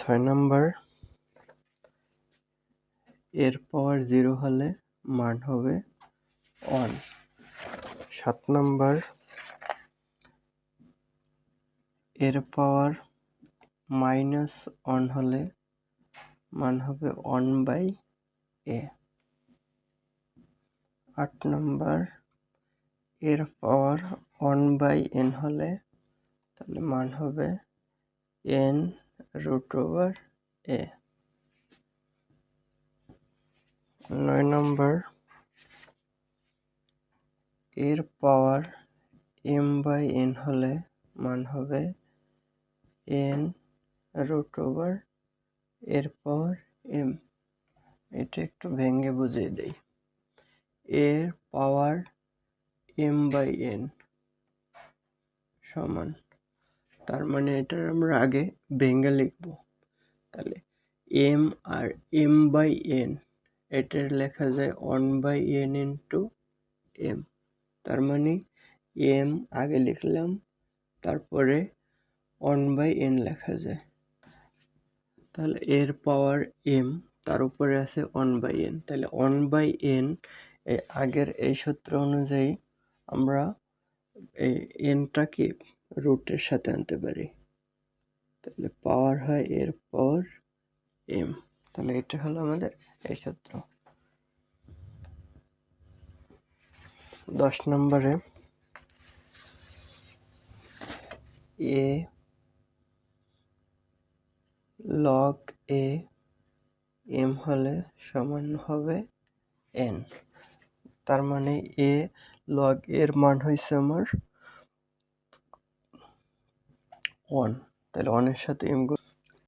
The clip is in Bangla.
6 নাম্বার, এর পাওয়ার 0 হলে মান হবে 1। 7 নাম্বার, এর পাওয়ার -1 হলে মান হবে 1/a। 8 নাম্বার, এর পাওয়ার 1/n হলে তাহলে মান হবে n√a। 9 নাম্বার, এর পাওয়ার m/n হলে মান হবে n√এর পাওয়ার m। এটা একটু ভেঙে বুঝিয়ে দেই। এর পাওয়ার m/n সমান, তার মানে এটা আমরা আগে ভেঙে লিখব। তাহলে m আর m/n এটার লেখা যায় 1/n ইন্টু m। তার মানে m আগে লিখলাম, তারপরে 1/n লেখা যায়। তাহলে এর পাওয়ার m, তার উপরে আছে 1/n। তাহলে 1/n আগের এই সূত্র অনুযায়ী আমরা এই nটাকে রুটের সাথে আনতে পারি, তাহলে পাওয়ার হয় এর পাওয়ার m। তাহলে এটা হলো আমাদের এই সূত্র। 10 নম্বরে a log a m হলে সমান হবে n। তার মানে a log এর মান হয়েছে আমার 1। তাহলে 1 এর সাথে m